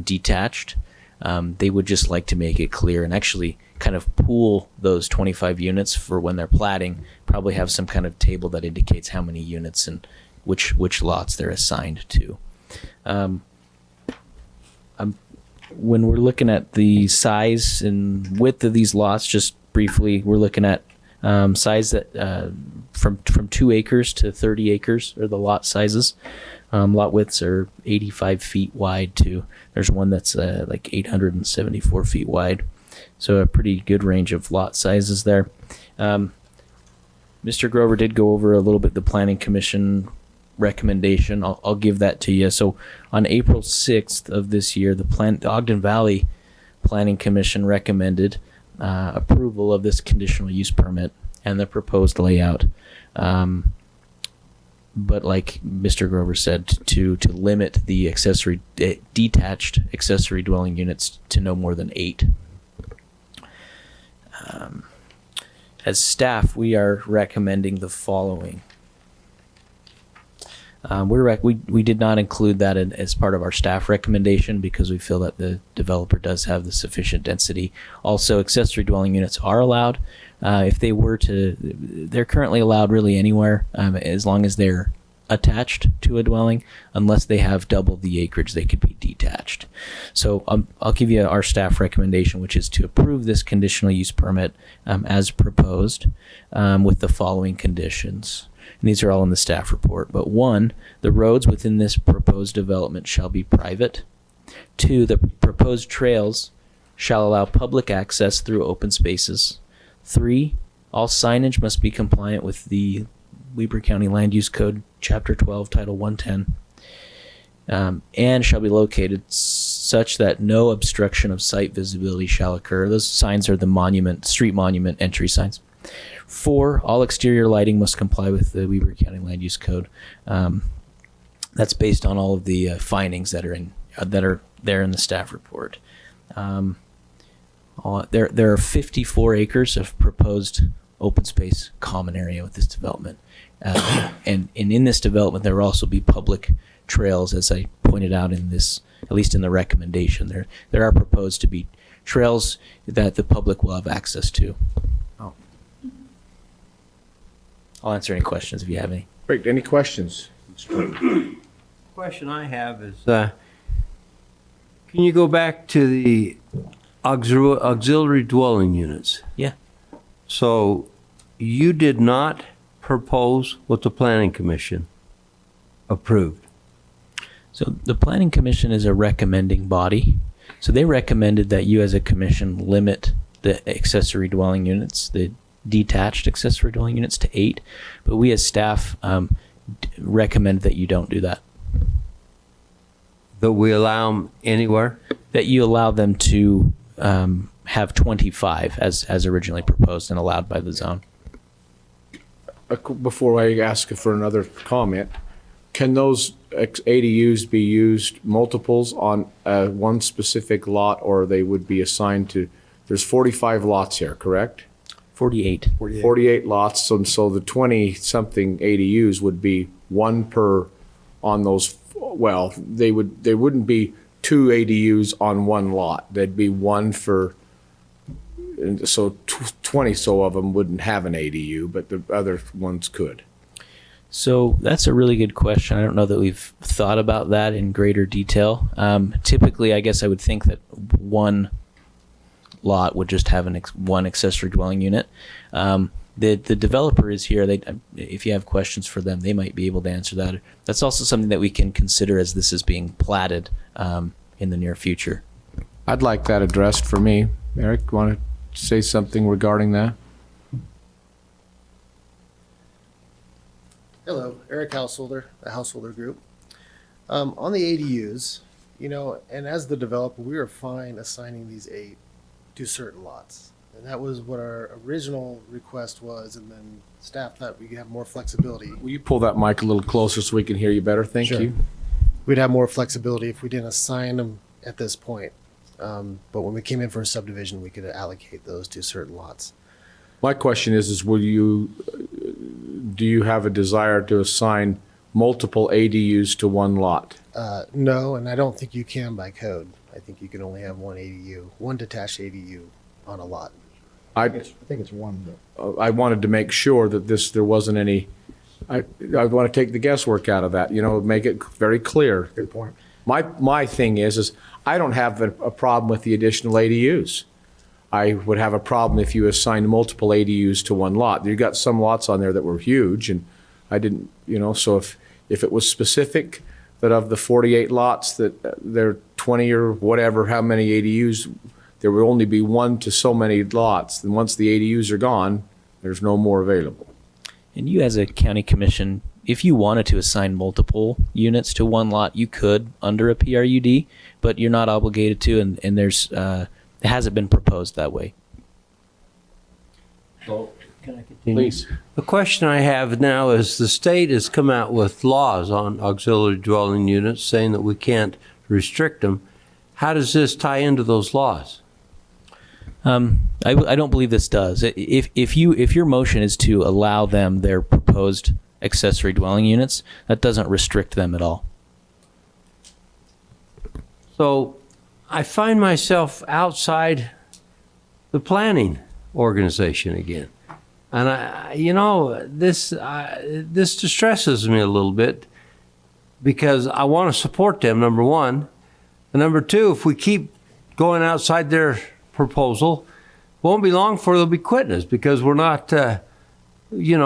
detached. They would just like to make it clear and actually kind of pool those 25 units for when they're platting, probably have some kind of table that indicates how many units and which lots they're assigned to. When we're looking at the size and width of these lots, just briefly, we're looking at size that from 2 acres to 30 acres are the lot sizes. Lot widths are 85 feet wide to, there's one that's like 874 feet wide. So a pretty good range of lot sizes there. Mr. Grover did go over a little bit the Planning Commission recommendation. I'll give that to you. So on April 6th of this year, the Ogden Valley Planning Commission recommended approval of this conditional use permit and the proposed layout. But like Mr. Grover said, to limit the detached accessory dwelling units to no more than 8. As staff, we are recommending the following. We did not include that as part of our staff recommendation because we feel that the developer does have the sufficient density. Also, accessory dwelling units are allowed. If they were to, they're currently allowed really anywhere as long as they're attached to a dwelling. Unless they have double the acreage, they could be detached. So I'll give you our staff recommendation, which is to approve this conditional use permit as proposed with the following conditions. And these are all in the staff report. But 1, the roads within this proposed development shall be private. 2, the proposed trails shall allow public access through open spaces. 3, all signage must be compliant with the Weber County Land Use Code, Chapter 12, Title 110, and shall be located such that no obstruction of site visibility shall occur. Those signs are the street monument entry signs. 4, all exterior lighting must comply with the Weber County Land Use Code. That's based on all of the findings that are there in the staff report. There are 54 acres of proposed open space common area with this development. And in this development, there will also be public trails, as I pointed out in this, at least in the recommendation. There are proposed to be trails that the public will have access to. Oh. I'll answer any questions if you have any. Great. Any questions? Question I have is, can you go back to the auxiliary dwelling units? Yeah. So you did not propose what the Planning Commission approved. So the Planning Commission is a recommending body. So they recommended that you as a commission limit the accessory dwelling units, the detached accessory dwelling units to 8, but we as staff recommend that you don't do that. That we allow them anywhere? That you allow them to have 25 as originally proposed and allowed by the zone. Before I ask for another comment, can those ADUs be used multiples on one specific lot, or they would be assigned to, there's 45 lots here, correct? 48. 48 lots, and so the 20-something ADUs would be one per on those, well, they wouldn't be 2 ADUs on one lot. They'd be one for, and so 20 so of them wouldn't have an ADU, but the other ones could. So that's a really good question. I don't know that we've thought about that in greater detail. Typically, I guess I would think that one lot would just have one accessory dwelling unit. The developer is here. If you have questions for them, they might be able to answer that. That's also something that we can consider as this is being platted in the near future. I'd like that addressed for me. Eric, want to say something regarding that? Hello, Eric Householder, the Householder Group. On the ADUs, and as the developer, we were fine assigning these 8 to certain lots. And that was what our original request was, and then staff thought we could have more flexibility. Will you pull that mic a little closer so we can hear you better? Thank Sure. you. We'd have more flexibility if we didn't assign them at this point. But when we came in for a subdivision, we could allocate those to certain lots. My question is do you have a desire to assign multiple ADUs to one lot? No, and I don't think you can by code. I think you can only have one ADU, one detached ADU on a lot. I think it's one. I wanted to make sure that there wasn't any, I want to take the guesswork out of that, make it very clear. Good point. My thing is I don't have a problem with the additional ADUs. I would have a problem if you assigned multiple ADUs to one lot. You got some lots on there that were huge, and I didn't, so if it was specific that of the 48 lots that there are 20 or whatever, how many ADUs, there would only be one to so many lots. And once the ADUs are gone, there's no more available. And you as a county commission, if you wanted to assign multiple units to one lot, you could under a PRUD, but you're not obligated to, and there's it hasn't been proposed that way. So, can I continue? Please. The question I have now is the state has come out with laws on auxiliary dwelling units saying that we can't restrict them. How does this tie into those laws? I don't believe this does. If your motion is to allow them their proposed accessory dwelling units, that doesn't restrict them at all. So I find myself outside the planning organization again. And this distresses me a little bit because I want to support them, number one. And number two, if we keep going outside their proposal, won't be long before they'll be quitting us because we're not, we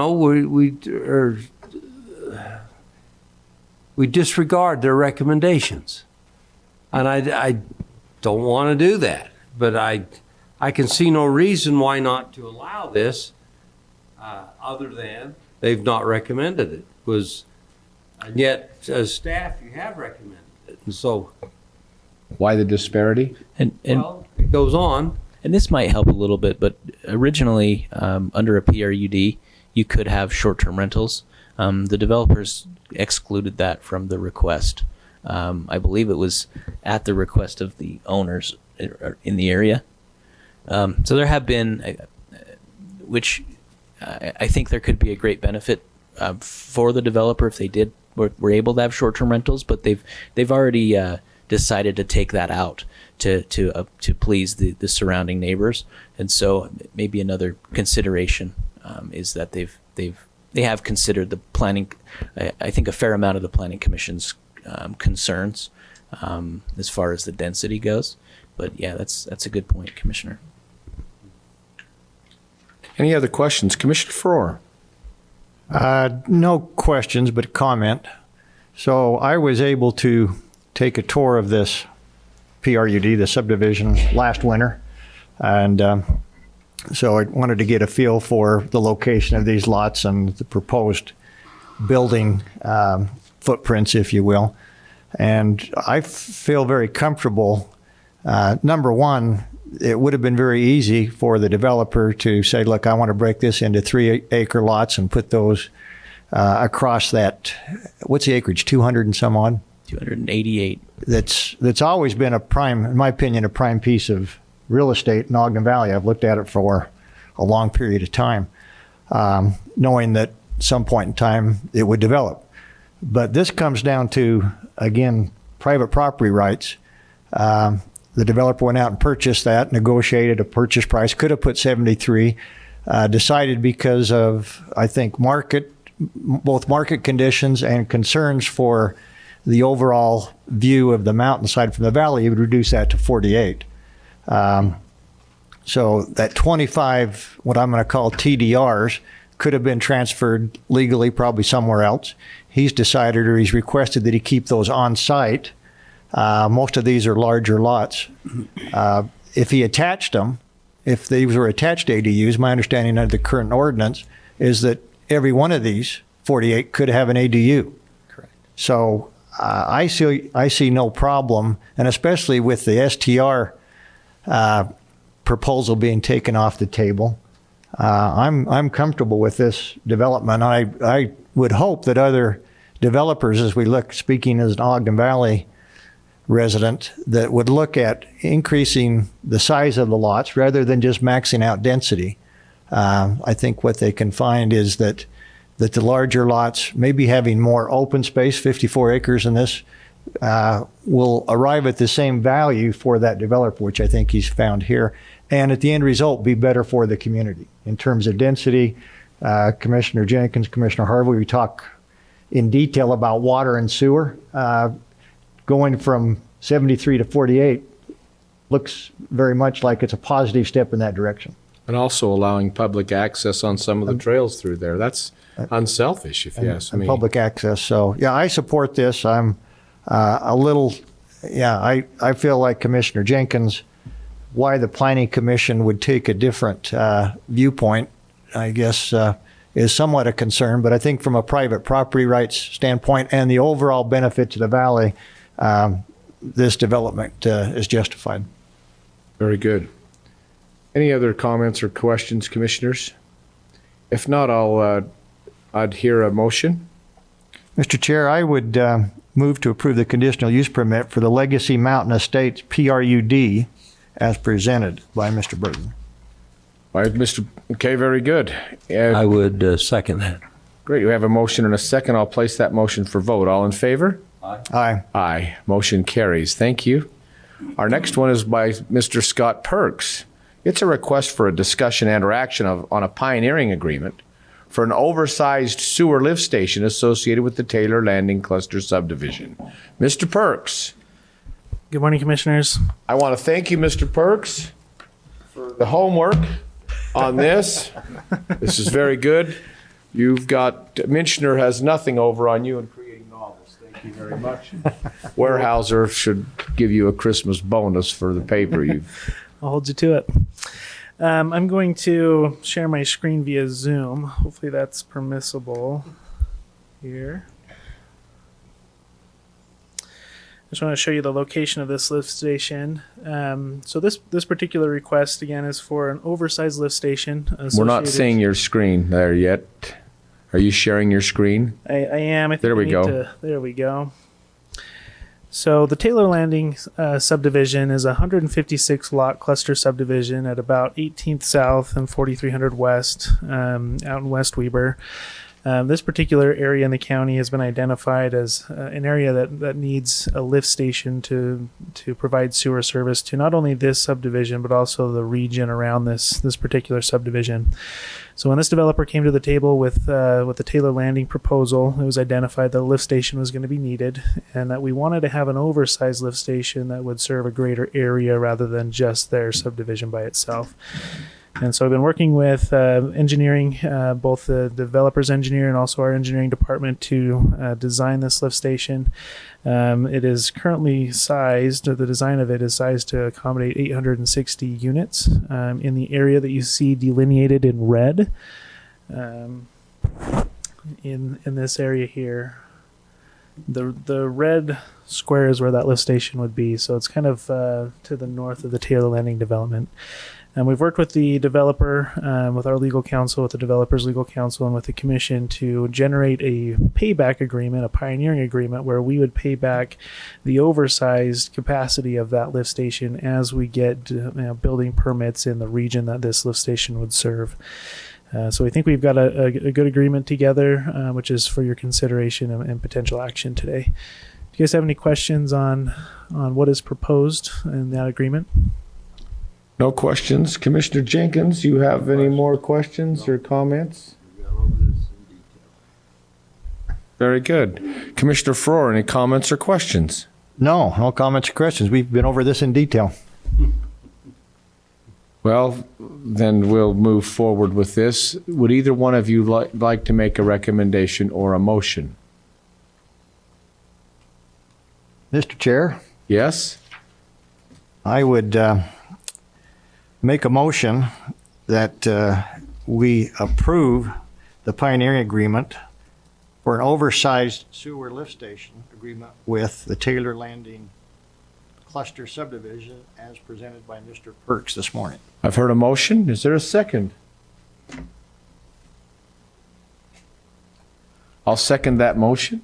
disregard their recommendations. And I don't want to do that, but I can see no reason why not to allow this, other than they've not recommended it. And yet, as staff, you have recommended it. And so, Why the disparity? And it goes on. And this might help a little bit, but originally under a PRUD, you could have short-term rentals. The developers excluded that from the request. I believe it was at the request of the owners in the area. So there have been, which I think there could be a great benefit for the developer if they were able to have short-term rentals, but they've already decided to take that out to please the surrounding neighbors, and so maybe another consideration is that they have considered the planning. I think a fair amount of the planning commission's concerns as far as the density goes. But yeah, that's a good point, Commissioner. Any other questions? Commissioner Farrar? No questions, but comment. So I was able to take a tour of this PRUD, the subdivision, last winter. And So I wanted to get a feel for the location of these lots and the proposed building footprints, if you will. And I feel very comfortable. Number one, it would have been very easy for the developer to say, look, I want to break this into 3-acre lots and put those across that, what's the acreage, 200 and some odd? 288. That's always been a prime, in my opinion, a prime piece of real estate in Ogden Valley. I've looked at it for a long period of time, knowing that some point in time it would develop. But this comes down to, again, private property rights. The developer went out and purchased that, negotiated a purchase price, could have put 73, decided because of, I think, both market conditions and concerns for the overall view of the mountainside from the valley, he would reduce that to 48. So that 25, what I'm going to call TDRs, could have been transferred legally probably somewhere else. He's decided, or he's requested, that he keep those on site. Most of these are larger lots. If he attached them, if these were attached ADUs, my understanding of the current ordinance is that every one of these 48 could have an ADU. Correct. So I see no problem, and especially with the STR proposal being taken off the table, I'm comfortable with this development. I would hope that other developers, as we look, speaking as an Ogden Valley resident, that would look at increasing the size of the lots rather than just maxing out density. I think what they can find is that the larger lots, maybe having more open space, 54 acres in this, will arrive at the same value for that developer, which I think he's found here, and at the end result be better for the community. In terms of density, Commissioner Jenkins, Commissioner Harvey, we talk in detail about water and sewer. Going from 73 to 48 looks very much like it's a positive step in that direction. And also allowing public access on some of the trails through there. That's unselfish, if you ask me. Public access. So, yeah, I support this. I'm a little, I feel like Commissioner Jenkins, why the Planning Commission would take a different viewpoint, I guess, is somewhat a concern. But I think from a private property rights standpoint and the overall benefit to the valley, this development is justified. Very good. Any other comments or questions, commissioners? If not, I'd hear a motion. Mr. Chair, I would move to approve the conditional use permit for the Legacy Mountain Estates PRUD as presented by Mr. Burton. Okay, very good. I would second that. Great. We have a motion and a second. I'll place that motion for vote. All in favor? Aye. Aye. Motion carries. Thank you. Our next one is by Mr. Scott Perks. It's a request for a discussion and or action on a pioneering agreement for an oversized sewer lift station associated with the Taylor Landing Cluster Subdivision. Mr. Perks. Good morning, Commissioners. I want to thank you, Mr. Perks, for the homework on this. This is very good. You've got, Minchner has nothing over on you in creating novels. Thank you very much. Weyerhaeuser should give you a Christmas bonus for the paper you've. I'll hold you to it. I'm going to share my screen via Zoom. Hopefully that's permissible here. I just want to show you the location of this lift station. So this particular request, again, is for an oversized lift station. We're not seeing your screen there yet. Are you sharing your screen? I am. I think there we go. There we go. So the Taylor Landing subdivision is a 156 lot cluster subdivision at about 18th South and 4300 West out in West WEBER. This particular area in the county has been identified as an area that needs a lift station to provide sewer service to not only this subdivision but also the region around this particular subdivision. So when this developer came to the table with the Taylor Landing proposal, it was identified that a lift station was going to be needed and that we wanted to have an oversized lift station that would serve a greater area rather than just their subdivision by itself. And so I've been working with engineering, both the developer's engineer and also our engineering department to design this lift station. It is currently sized, the design of it is sized to accommodate 860 units in the area that you see delineated in red. In this area here, the red square is where that lift station would be. So it's kind of to the north of the Taylor Landing development. And we've worked with the developer, with our legal counsel, with the developer's legal counsel, and with the commission to generate a payback agreement, a pioneering agreement, where we would pay back the oversized capacity of that lift station as we get building permits in the region that this lift station would serve. So we think we've got a good agreement together, which is for your consideration and potential action today. Do you guys have any questions on what is proposed in that agreement? No questions. Commissioner Jenkins, you have any more questions or comments? Very good. Commissioner Farrar, any comments or questions? No comments or questions. We've been over this in detail. Well, then we'll move forward with this. Would either one of you like to make a recommendation or a motion? Mr. Chair, Yes? I would make a motion that we approve the pioneering agreement for an oversized sewer lift station agreement with the Taylor Landing Cluster Subdivision as presented by Mr. Perks this morning. I've heard a motion. Is there a second? I'll second that motion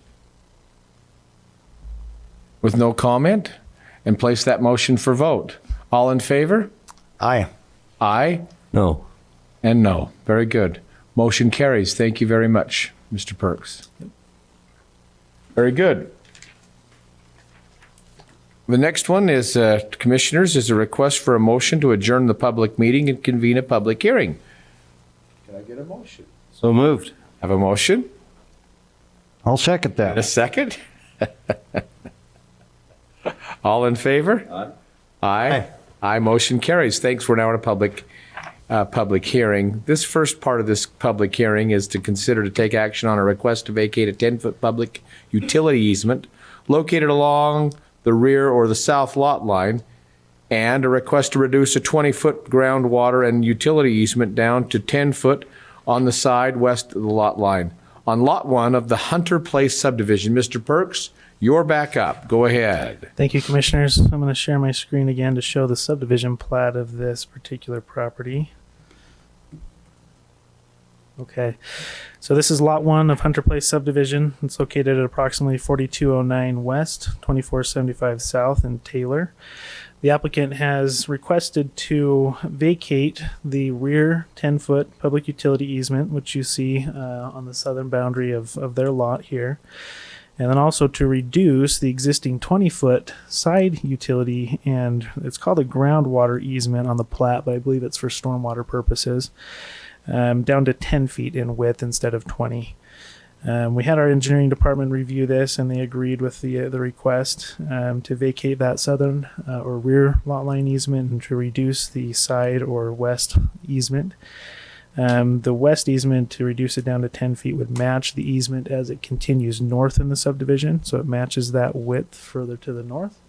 with no comment and place that motion for vote. All in favor? Aye. Aye No. and no. Very good. Motion carries. Thank you very much, Mr. Perks. Very good. The next one is, Commissioners, is a request for a motion to adjourn the public meeting and convene a public hearing. Can I get a motion? So moved. Have a motion? I'll second And a that. second? All in favor? Aye. Aye. Motion carries. Thanks. We're now in a public hearing. This first part of this public hearing is to consider to take action on a request to vacate a 10-foot public utility easement located along the rear or the south lot line, and a request to reduce a 20-foot groundwater and utility easement down to 10-foot on the side west of the lot line. On Lot 1 of the Hunter Place subdivision, Mr. Perks, you're back up. Go ahead. Thank you, Commissioners. I'm going to share my screen again to show the subdivision plat of this particular property. Okay, so this is Lot 1 of Hunter Place subdivision. It's located at approximately 4209 West, 2475 South in Taylor. The applicant has requested to vacate the rear 10-foot public utility easement, which you see on the southern boundary of their lot here. And then also to reduce the existing 20-foot side utility, and it's called a groundwater easement on the plat, but I believe it's for stormwater purposes, down to 10 feet in width instead of 20. We had our engineering department review this, and they agreed with the request to vacate that southern or rear lot line easement and to reduce the side or west easement. The west easement, to reduce it down to 10 feet, would match the easement as it continues north in the subdivision, so it matches that width further to the north.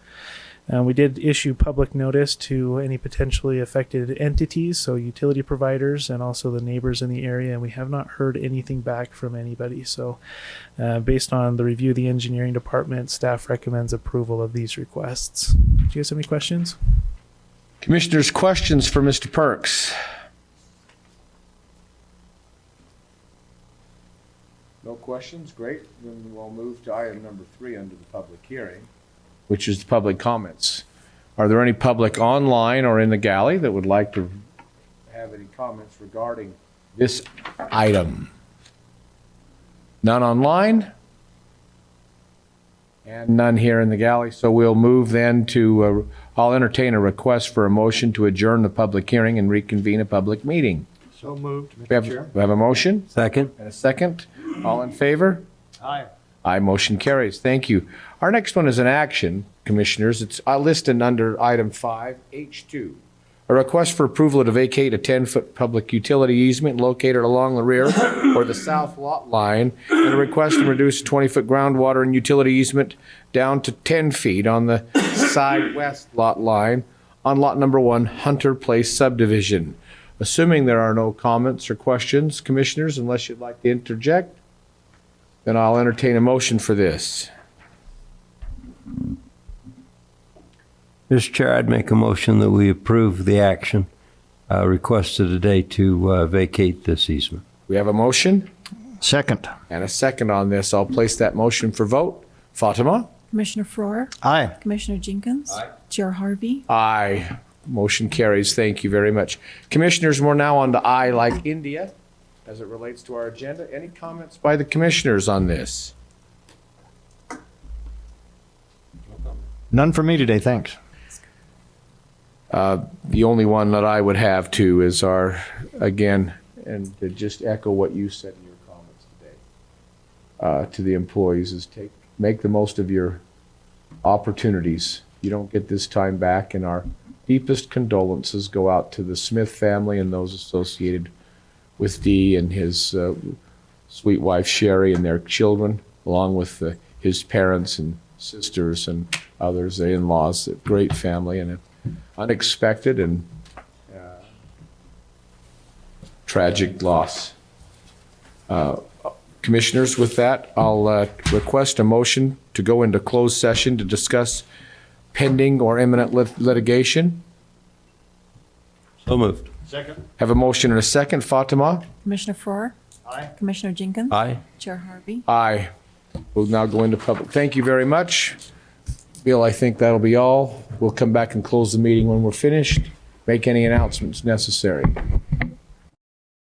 We did issue public notice to any potentially affected entities, so utility providers and also the neighbors in the area, and we have not heard anything back from anybody. So based on the review of the engineering department, staff recommends approval of these requests. Do you guys have any questions? Commissioners, questions for Mr. Perks? No questions? Great. Then we'll move to item number 3 under the public hearing, which is the public comments. Are there any public online or in the galley that would like to have any comments regarding this item? None online? And none here in the galley. So we'll move then to, I'll entertain a request for a motion to adjourn the public hearing and reconvene a public meeting. So moved, Mr. Chair. We have a motion? Second. And a second? All in favor? Aye. Aye, motion carries. Thank you. Our next one is an action, Commissioners. It's listed under item 5H2, A request for approval to vacate a 10-foot public utility easement located along the rear or the south lot line, and a request to reduce a 20-foot groundwater and utility easement down to 10 feet on the side west lot line on lot number 1, Hunter Place subdivision. Assuming there are no comments or questions, commissioners, unless you'd like to interject, then I'll entertain a motion for this. Mr. Chair, I'd make a motion that we approve the action requested today to vacate this easement. We have a motion Second. and a second on this. I'll place that motion for vote. Fatima? Commissioner Farrar? Aye. Commissioner Jenkins? Chair Harvey? Aye. Motion carries. Thank you very much. Commissioners, we're now on to I like India as it relates to our agenda. Any comments by the commissioners on this? None for me today, thanks. The only one that I would have too is again, and to just echo what you said in your comments today, to the employees is make the most of your opportunities. You don't get this time back, and our deepest condolences go out to the Smith family and those associated with Dee and his sweet wife Sherry and their children, along with his parents and sisters and others, the in-laws. A great family and an unexpected and tragic loss. Commissioners, with that, I'll request a motion to go into closed session to discuss pending or imminent litigation. So moved. Second. Have a motion and a second. Fatima? Commissioner Farrar? Aye. Commissioner Jenkins? Aye. Chair Harvey? Aye. We'll now go into public. Thank you very much. Bill, I think that'll be all. We'll come back and close the meeting when we're finished. Make any announcements necessary.